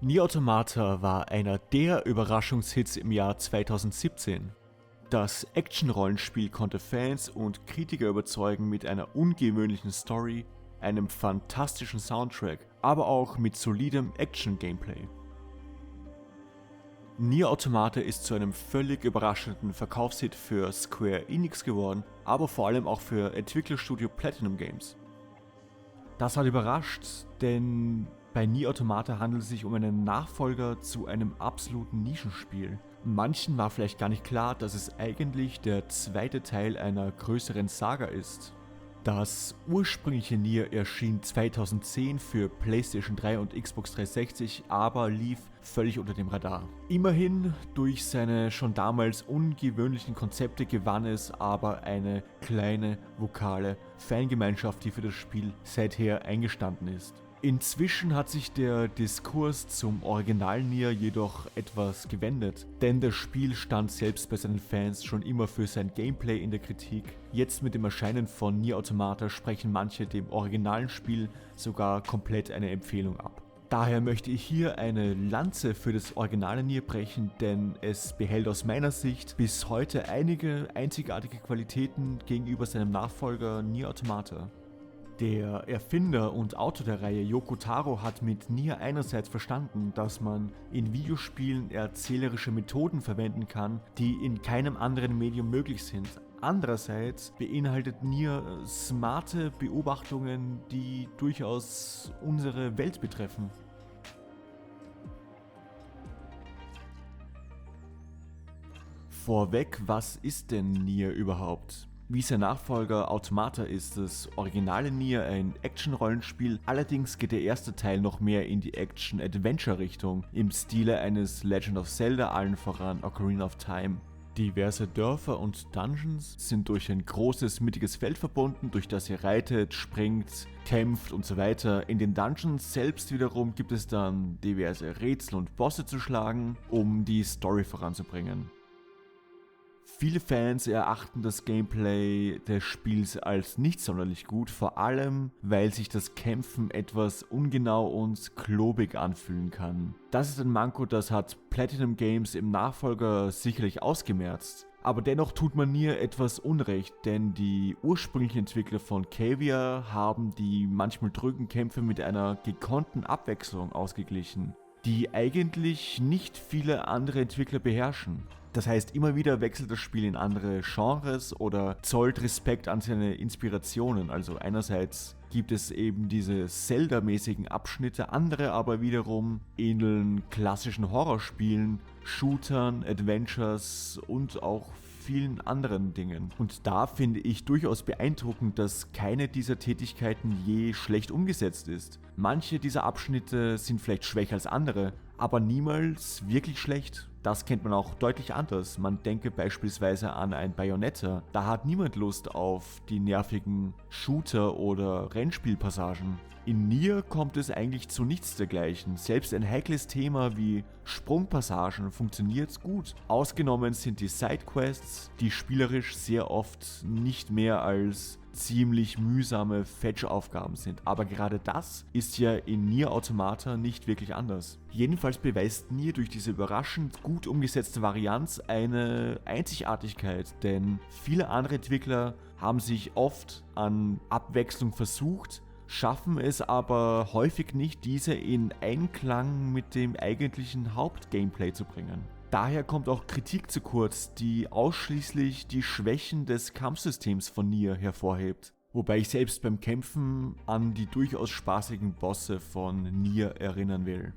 NieR Automata war einer der Überraschungshits im Jahr 2017. Das Action-Rollenspiel konnte Fans und Kritiker überzeugen mit einer ungewöhnlichen Story, einem fantastischen Soundtrack, aber auch mit solidem Action-Gameplay. NieR Automata ist zu einem völlig überraschenden Verkaufshit für Square Enix geworden, aber vor allem auch für Entwicklerstudio Platinum Games. Das hat überrascht, denn bei NieR Automata handelt es sich um einen Nachfolger zu einem absoluten Nischenspiel. Manchen war vielleicht gar nicht klar, dass es eigentlich der zweite Teil einer größeren Saga ist. Das ursprüngliche NieR erschien 2010 für PlayStation 3 und Xbox 360, aber lief völlig unter dem Radar. Immerhin, durch seine schon damals ungewöhnlichen Konzepte gewann es aber eine kleine, vokale Fangemeinschaft, die für das Spiel seither eingestanden ist. Inzwischen hat sich der Diskurs zum Original NieR jedoch etwas gewendet, denn das Spiel stand selbst bei seinen Fans schon immer für sein Gameplay in der Kritik. Jetzt mit dem Erscheinen von NieR Automata sprechen manche dem originalen Spiel sogar komplett eine Empfehlung ab. Daher möchte ich hier eine Lanze für das originale NieR brechen, denn es behält aus meiner Sicht bis heute einige einzigartige Qualitäten gegenüber seinem Nachfolger NieR Automata. Der Erfinder und Autor der Reihe Yoko Taro hat mit NieR einerseits verstanden, dass man in Videospielen erzählerische Methoden verwenden kann, die in keinem anderen Medium möglich sind. Andererseits beinhaltet NieR smarte Beobachtungen, die durchaus unsere Welt betreffen. Vorweg, was ist denn NieR überhaupt? Wie sein Nachfolger Automata ist das originale NieR ein Action-Rollenspiel, allerdings geht der erste Teil noch mehr in die Action-Adventure-Richtung, im Stile eines Legend of Zelda, allen voran Ocarina of Time. Diverse Dörfer und Dungeons sind durch ein großes, mittiges Feld verbunden, durch das ihr reitet, springt, kämpft und so weiter. In den Dungeons selbst wiederum gibt es dann diverse Rätsel und Bosse zu schlagen, um die Story voranzubringen. Viele Fans erachten das Gameplay des Spiels als nicht sonderlich gut, vor allem weil sich das Kämpfen etwas ungenau und klobig anfühlen kann. Das ist ein Manko, das hat Platinum Games im Nachfolger sicherlich ausgemerzt. Aber dennoch tut man NieR etwas Unrecht, denn die ursprünglichen Entwickler von Cavia haben die manchmal drögen Kämpfe mit einer gekonnten Abwechslung ausgeglichen, die eigentlich nicht viele andere Entwickler beherrschen. Das heißt, immer wieder wechselt das Spiel in andere Genres oder zollt Respekt an seine Inspirationen. Also einerseits gibt es eben diese Zelda-mäßigen Abschnitte, andere aber wiederum ähneln klassischen Horrorspielen, Shootern, Adventures und auch vielen anderen Dingen. Und da finde ich durchaus beeindruckend, dass keine dieser Tätigkeiten je schlecht umgesetzt ist. Manche dieser Abschnitte sind vielleicht schwächer als andere, aber niemals wirklich schlecht. Das kennt man auch deutlich anders. Man denke beispielsweise an ein Bayonetta. Da hat niemand Lust auf die nervigen Shooter- oder Rennspielpassagen. In NieR kommt es eigentlich zu nichts dergleichen. Selbst ein heikles Thema wie Sprungpassagen funktioniert gut. Ausgenommen sind die Sidequests, die spielerisch sehr oft nicht mehr als ziemlich mühsame Fetch-Aufgaben sind. Aber gerade das ist ja in NieR Automata nicht wirklich anders. Jedenfalls beweist NieR durch diese überraschend gut umgesetzte Varianz eine Einzigartigkeit, denn viele andere Entwickler haben sich oft an Abwechslung versucht, schaffen es aber häufig nicht, diese in Einklang mit dem eigentlichen Hauptgameplay zu bringen. Daher kommt auch Kritik zu kurz, die ausschließlich die Schwächen des Kampfsystems von NieR hervorhebt. Wobei ich selbst beim Kämpfen an die durchaus spaßigen Bosse von NieR erinnern will.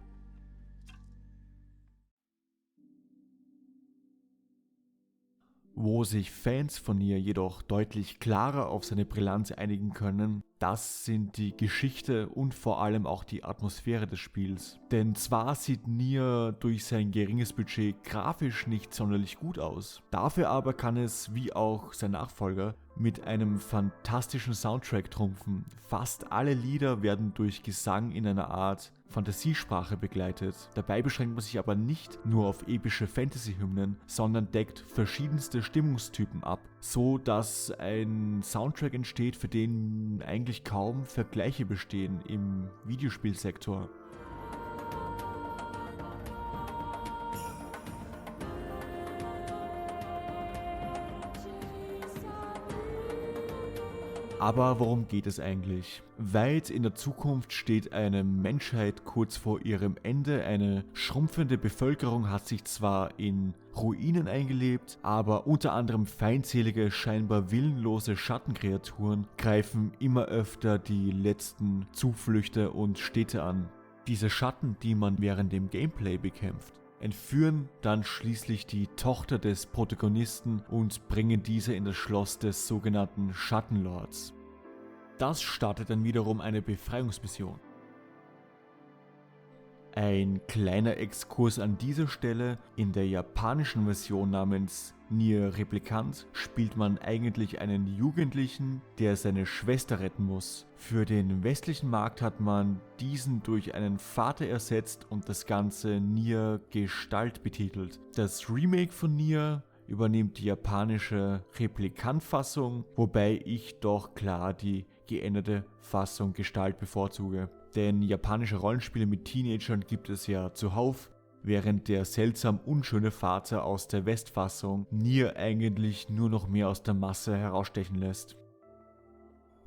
Wo sich Fans von NieR jedoch deutlich klarer auf seine Brillanz einigen können, das sind die Geschichte und vor allem auch die Atmosphäre des Spiels. Denn zwar sieht NieR durch sein geringes Budget grafisch nicht sonderlich gut aus, dafür aber kann es, wie auch sein Nachfolger, mit einem fantastischen Soundtrack trumpfen. Fast alle Lieder werden durch Gesang in einer Art Fantasiesprache begleitet. Dabei beschränkt man sich aber nicht nur auf epische Fantasy-Hymnen, sondern deckt verschiedenste Stimmungstypen ab, so dass ein Soundtrack entsteht, für den eigentlich kaum Vergleiche bestehen im Videospielsektor. Aber worum geht es eigentlich? Weit in der Zukunft steht eine Menschheit kurz vor ihrem Ende. Eine schrumpfende Bevölkerung hat sich zwar in Ruinen eingelebt, aber unter anderem feindselige, scheinbar willenlose Schattenkreaturen greifen immer öfter die letzten Zuflüchte und Städte an. Diese Schatten, die man während dem Gameplay bekämpft, entführen dann schließlich die Tochter des Protagonisten und bringen diese in das Schloss des sogenannten Schattenlords. Das startet dann wiederum eine Befreiungsmission. Ein kleiner Exkurs an dieser Stelle: In der japanischen Version namens Nier Replicant spielt man eigentlich einen Jugendlichen, der seine Schwester retten muss. Für den westlichen Markt hat man diesen durch einen Vater ersetzt und das Ganze Nier Gestalt betitelt. Das Remake von Nier übernimmt die japanische Replikant-Fassung, wobei ich doch klar die geänderte Fassung Gestalt bevorzuge. Denn japanische Rollenspiele mit Teenagern gibt es ja zuhauf, während der seltsam unschöne Vater aus der Westfassung Nier eigentlich nur noch mehr aus der Masse herausstechen lässt.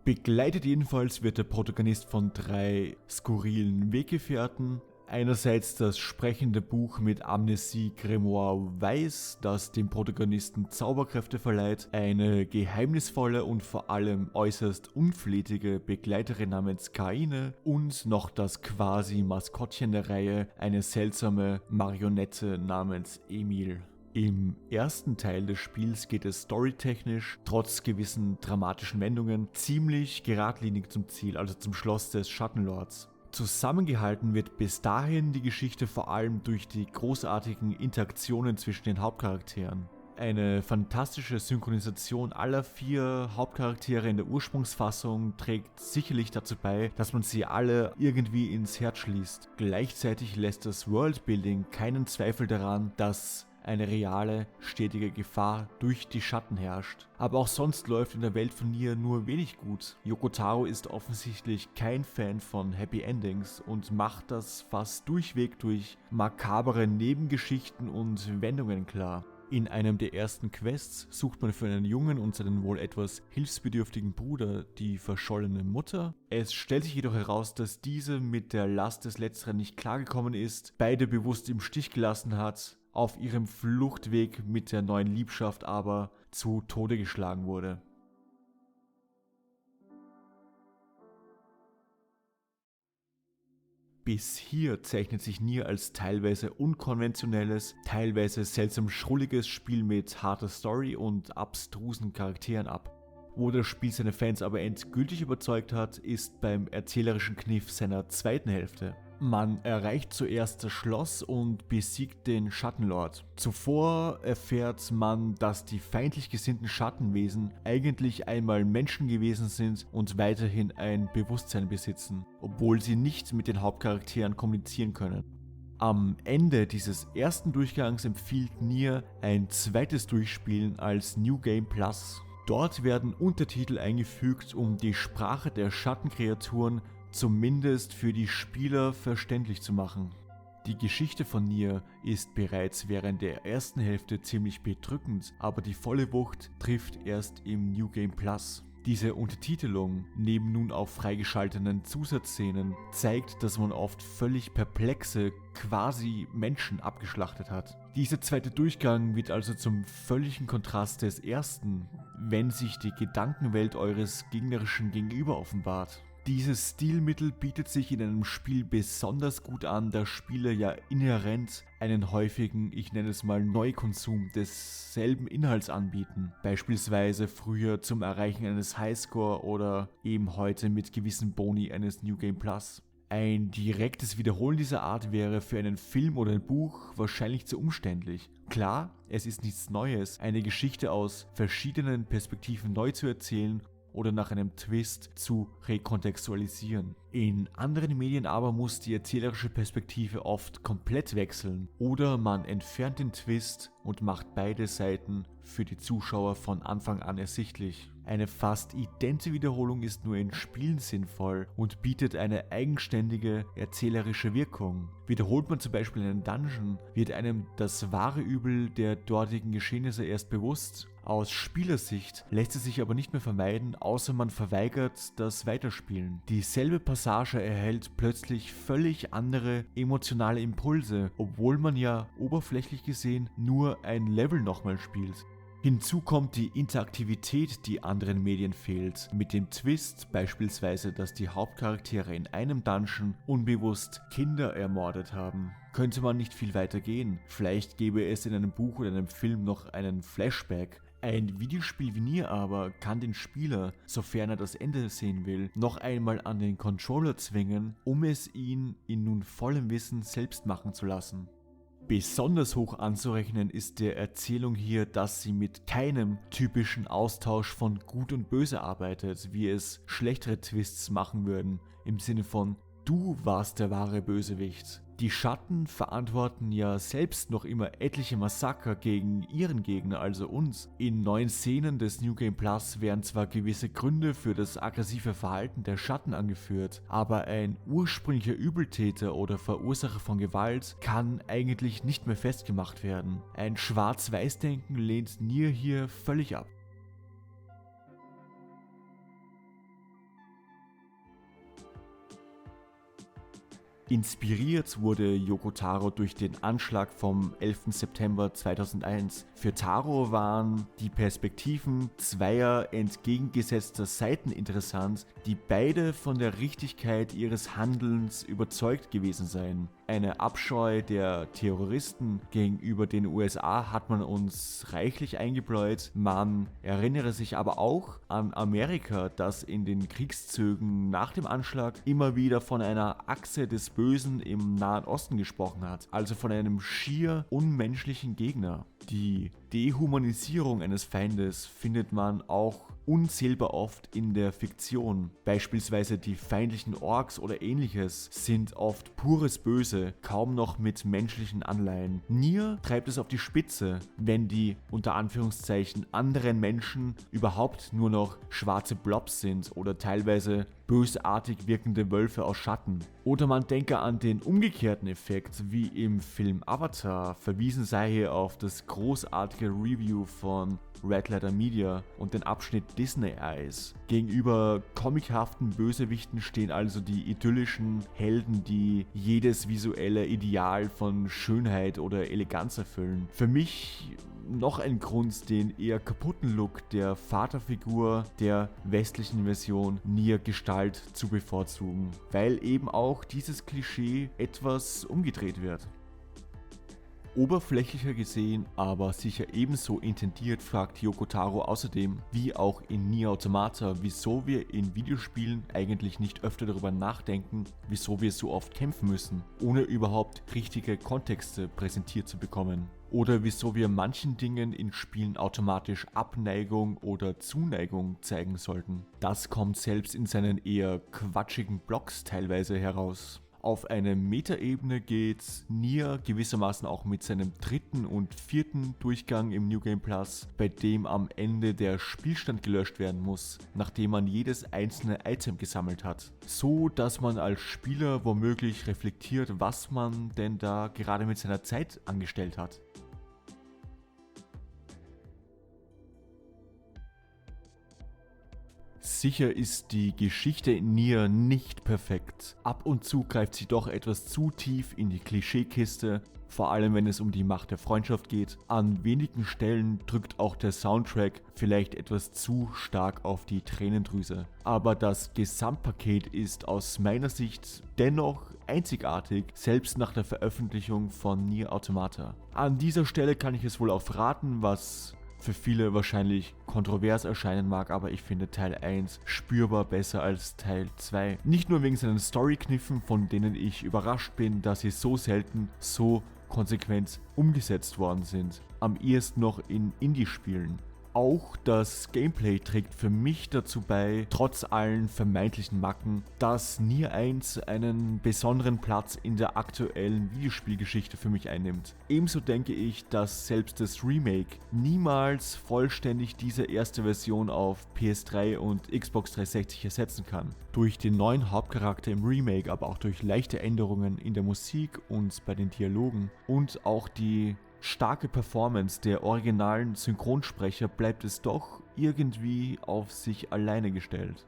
Begleitet jedenfalls wird der Protagonist von 3 skurrilen Weggefährten. Einerseits das sprechende Buch mit Amnesie Grimoire Weiß, das dem Protagonisten Zauberkräfte verleiht, eine geheimnisvolle und vor allem äußerst unflätige Begleiterin namens Kaine und noch das quasi Maskottchen der Reihe, eine seltsame Marionette namens Emil. Im ersten Teil des Spiels geht es storytechnisch, trotz gewissen dramatischen Wendungen, ziemlich geradlinig zum Ziel, also zum Schloss des Schattenlords. Zusammengehalten wird bis dahin die Geschichte vor allem durch die großartigen Interaktionen zwischen den Hauptcharakteren. Eine fantastische Synchronisation aller 4 Hauptcharaktere in der Ursprungsfassung trägt sicherlich dazu bei, dass man sie alle irgendwie ins Herz schließt. Gleichzeitig lässt das Worldbuilding keinen Zweifel daran, dass eine reale, stetige Gefahr durch die Schatten herrscht. Aber auch sonst läuft in der Welt von Nier nur wenig gut. Yoko Taro ist offensichtlich kein Fan von Happy Endings und macht das fast durchweg durch makabere Nebengeschichten und Wendungen klar. In einem der ersten Quests sucht man für einen Jungen und seinen wohl etwas hilfsbedürftigen Bruder die verschollene Mutter. Es stellt sich jedoch heraus, dass diese mit der Last des Letzteren nicht klargekommen ist, beide bewusst im Stich gelassen hat, auf ihrem Fluchtweg mit der neuen Liebschaft aber zu Tode geschlagen wurde. Bis hier zeichnet sich Nier als teilweise unkonventionelles, teilweise seltsam schrulliges Spiel mit harter Story und abstrusen Charakteren ab. Wo das Spiel seine Fans aber endgültig überzeugt hat, ist beim erzählerischen Kniff seiner zweiten Hälfte. Man erreicht zuerst das Schloss und besiegt den Schattenlord. Zuvor erfährt man, dass die feindlich gesinnten Schattenwesen eigentlich einmal Menschen gewesen sind und weiterhin ein Bewusstsein besitzen, obwohl sie nicht mit den Hauptcharakteren kommunizieren können. Am Ende dieses ersten Durchgangs empfiehlt Nier ein zweites Durchspielen als New Game Plus. Dort werden Untertitel eingefügt, um die Sprache der Schattenkreaturen zumindest für die Spieler verständlich zu machen. Die Geschichte von Nier ist bereits während der ersten Hälfte ziemlich bedrückend, aber die volle Wucht trifft erst im New Game Plus. Diese Untertitelung, neben nun auch freigeschalteten Zusatzszenen, zeigt, dass man oft völlig perplexe, quasi Menschen abgeschlachtet hat. Dieser zweite Durchgang wird also zum völligen Kontrast des ersten, wenn sich die Gedankenwelt eures gegnerischen Gegenüber offenbart. Dieses Stilmittel bietet sich in einem Spiel besonders gut an, da Spiele ja inhärent einen häufigen, ich nenne es mal Neukonsum desselben Inhalts anbieten. Beispielsweise früher zum Erreichen eines Highscore oder eben heute mit gewissen Boni eines New Game Plus. Ein direktes Wiederholen dieser Art wäre für einen Film oder ein Buch wahrscheinlich zu umständlich. Klar, es ist nichts Neues, eine Geschichte aus verschiedenen Perspektiven neu zu erzählen oder nach einem Twist zu rekontextualisieren. In anderen Medien aber muss die erzählerische Perspektive oft komplett wechseln oder man entfernt den Twist und macht beide Seiten für die Zuschauer von Anfang an ersichtlich. Eine fast idente Wiederholung ist nur in Spielen sinnvoll und bietet eine eigenständige erzählerische Wirkung. Wiederholt man zum Beispiel einen Dungeon, wird einem das wahre Übel der dortigen Geschehnisse erst bewusst. Aus Spielersicht lässt es sich aber nicht mehr vermeiden, außer man verweigert das Weiterspielen. Dieselbe Passage erhält plötzlich völlig andere emotionale Impulse, obwohl man ja oberflächlich gesehen nur ein Level nochmal spielt. Hinzu kommt die Interaktivität, die anderen Medien fehlt, mit dem Twist beispielsweise, dass die Hauptcharaktere in einem Dungeon unbewusst Kinder ermordet haben. Könnte man nicht viel weiter gehen, vielleicht gäbe es in einem Buch oder einem Film noch einen Flashback. Ein Videospiel wie Nier aber kann den Spieler, sofern er das Ende sehen will, noch einmal an den Controller zwingen, um es ihn in nun vollem Wissen selbst machen zu lassen. Besonders hoch anzurechnen ist der Erzählung hier, dass sie mit keinem typischen Austausch von Gut und Böse arbeitet, wie es schlechtere Twists machen würden, im Sinne von du warst der wahre Bösewicht. Die Schatten verantworten ja selbst noch immer etliche Massaker gegen ihren Gegner, also uns. In neuen Szenen des New Game Plus werden zwar gewisse Gründe für das aggressive Verhalten der Schatten angeführt, aber ein ursprünglicher Übeltäter oder Verursacher von Gewalt kann eigentlich nicht mehr festgemacht werden. Ein Schwarz-Weiß-Denken lehnt Nier hier völlig ab. Inspiriert wurde Yoko Taro durch den Anschlag vom 11. September 2001. Für Taro waren die Perspektiven zweier entgegengesetzter Seiten interessant, die beide von der Richtigkeit ihres Handelns überzeugt gewesen seien. Eine Abscheu der Terroristen gegenüber den USA hat man uns reichlich eingebläut. Man erinnere sich aber auch an Amerika, das in den Kriegszügen nach dem Anschlag immer wieder von einer Achse des Bösen im Nahen Osten gesprochen hat, also von einem schier unmenschlichen Gegner. Die Dehumanisierung eines Feindes findet man auch unzählbar oft in der Fiktion. Beispielsweise die feindlichen Orks oder ähnliches sind oft pures Böse, kaum noch mit menschlichen Anleihen. Nier treibt es auf die Spitze, wenn die unter Anführungszeichen anderen Menschen überhaupt nur noch schwarze Blobs sind oder teilweise bösartig wirkende Wölfe aus Schatten. Oder man denke an den umgekehrten Effekt, wie im Film Avatar. Verwiesen sei hier auf das großartige Review von Red Letter Media und den Abschnitt Disney Eyes. Gegenüber comichaften Bösewichten stehen also die idyllischen Helden, die jedes visuelle Ideal von Schönheit oder Eleganz erfüllen. Für mich noch ein Grund, den eher kaputten Look der Vaterfigur der westlichen Version Nier Gestalt zu bevorzugen, weil eben auch dieses Klischee etwas umgedreht wird. Oberflächlicher gesehen, aber sicher ebenso intendiert, fragt Yoko Taro außerdem, wie auch in Nier Automata, wieso wir in Videospielen eigentlich nicht öfter darüber nachdenken, wieso wir so oft kämpfen müssen, ohne überhaupt richtige Kontexte präsentiert zu bekommen. Oder wieso wir manchen Dingen in Spielen automatisch Abneigung oder Zuneigung zeigen sollten. Das kommt selbst in seinen eher quatschigen Blogs teilweise heraus. Auf eine Metaebene geht Nier gewissermaßen auch mit seinem dritten und vierten Durchgang im New Game Plus, bei dem am Ende der Spielstand gelöscht werden muss, nachdem man jedes einzelne Item gesammelt hat. So, dass man als Spieler womöglich reflektiert, was man denn da gerade mit seiner Zeit angestellt hat. Sicher ist die Geschichte in Nier nicht perfekt. Ab und zu greift sie doch etwas zu tief in die Klischeekiste, vor allem wenn es um die Macht der Freundschaft geht. An wenigen Stellen drückt auch der Soundtrack vielleicht etwas zu stark auf die Tränendrüse. Aber das Gesamtpaket ist aus meiner Sicht dennoch einzigartig, selbst nach der Veröffentlichung von Nier Automata. An dieser Stelle kann ich es wohl auch verraten, was für viele wahrscheinlich kontrovers erscheinen mag, aber ich finde Teil 1 spürbar besser als Teil 2. Nicht nur wegen seinen Storykniffen, von denen ich überrascht bin, dass sie so selten so konsequent umgesetzt worden sind. Am ehesten noch in Indie-Spielen. Auch das Gameplay trägt für mich dazu bei, trotz allen vermeintlichen Macken, dass Nier 1 einen besonderen Platz in der aktuellen Videospielgeschichte für mich einnimmt. Ebenso denke ich, dass selbst das Remake niemals vollständig diese erste Version auf PS3 und Xbox 360 ersetzen kann. Durch den neuen Hauptcharakter im Remake, aber auch durch leichte Änderungen in der Musik und bei den Dialogen und auch die starke Performance der originalen Synchronsprecher bleibt es doch irgendwie auf sich alleine gestellt.